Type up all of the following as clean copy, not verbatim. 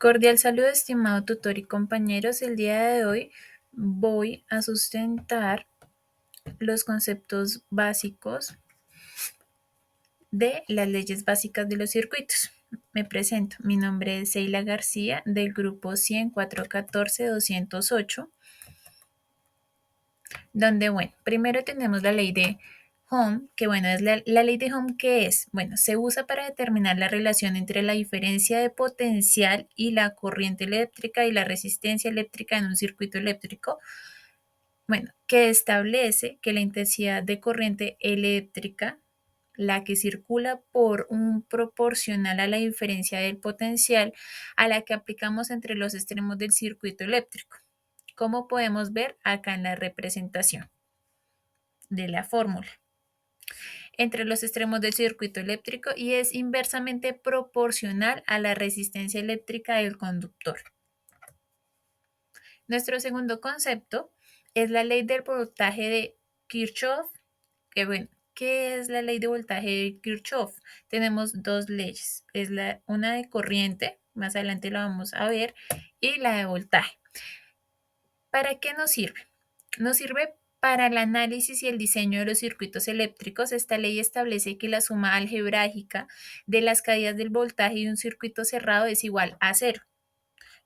Cordial saludo, estimado tutor y compañeros. El día de hoy voy a sustentar los conceptos básicos de las leyes básicas de los circuitos. Me presento. Mi nombre es Seila García del grupo 100.414.208, donde, primero tenemos la ley de Ohm, que es la ley de Ohm, ¿qué es? Bueno, se usa para determinar la relación entre la diferencia de potencial y la corriente eléctrica y la resistencia eléctrica en un circuito eléctrico, que establece que la intensidad de corriente eléctrica, la que circula por un proporcional a la diferencia del potencial a la que aplicamos entre los extremos del circuito eléctrico, como podemos ver acá en la representación de la fórmula, entre los extremos del circuito eléctrico, y es inversamente proporcional a la resistencia eléctrica del conductor. Nuestro segundo concepto es la ley del voltaje de Kirchhoff, ¿qué es la ley de voltaje de Kirchhoff? Tenemos dos leyes, una de corriente, más adelante la vamos a ver, y la de voltaje. ¿Para qué nos sirve? Nos sirve para el análisis y el diseño de los circuitos eléctricos. Esta ley establece que la suma algebraica de las caídas del voltaje de un circuito cerrado es igual a cero.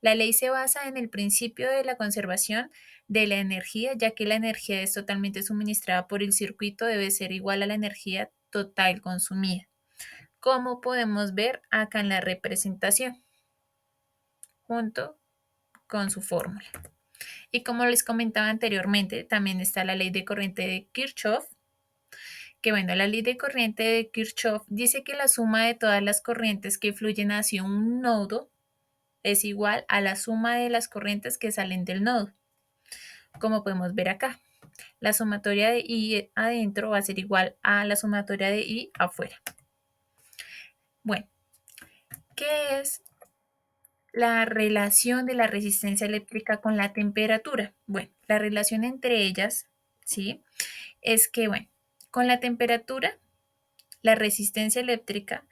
La ley se basa en el principio de la conservación de la energía, ya que la energía es totalmente suministrada por el circuito, debe ser igual a la energía total consumida, como podemos ver acá en la representación, junto con su fórmula. Y como les comentaba anteriormente, también está la ley de corriente de Kirchhoff, la ley de corriente de Kirchhoff dice que la suma de todas las corrientes que fluyen hacia un nodo es igual a la suma de las corrientes que salen del nodo, como podemos ver acá. La sumatoria de I adentro va a ser igual a la sumatoria de I afuera. Bueno, ¿qué es la relación de la resistencia eléctrica con la temperatura? Bueno, la relación entre ellas, ¿sí? Es que, con la temperatura, la resistencia eléctrica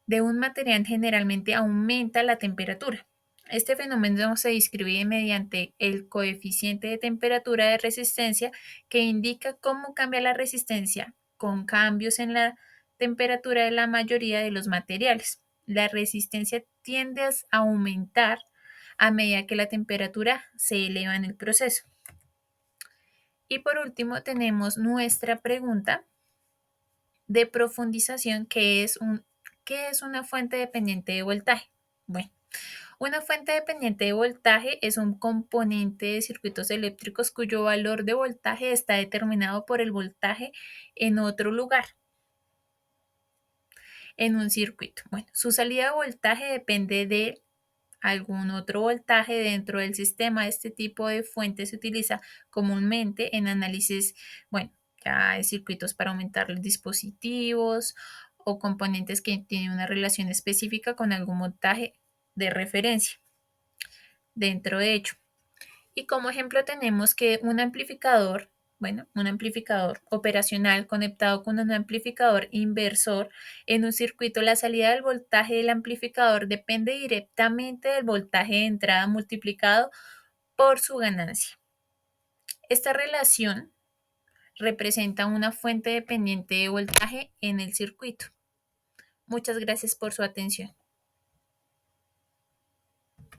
de un material generalmente aumenta la temperatura. Este fenómeno se describe mediante el coeficiente de temperatura de resistencia, que indica cómo cambia la resistencia con cambios en la temperatura de la mayoría de los materiales. La resistencia tiende a aumentar a medida que la temperatura se eleva en el proceso. Y por último tenemos nuestra pregunta de profundización, ¿qué es una fuente dependiente de voltaje? Bueno, una fuente dependiente de voltaje es un componente de circuitos eléctricos cuyo valor de voltaje está determinado por el voltaje en otro lugar en un circuito. Bueno, su salida de voltaje depende de algún otro voltaje dentro del sistema. Este tipo de fuente se utiliza comúnmente en análisis, ya de circuitos para aumentar los dispositivos o componentes que tienen una relación específica con algún voltaje de referencia dentro de ello. Y como ejemplo tenemos que un amplificador operacional conectado con un amplificador inversor en un circuito, la salida del voltaje del amplificador depende directamente del voltaje de entrada multiplicado por su ganancia. Esta relación representa una fuente dependiente de voltaje en el circuito. Muchas gracias por su atención.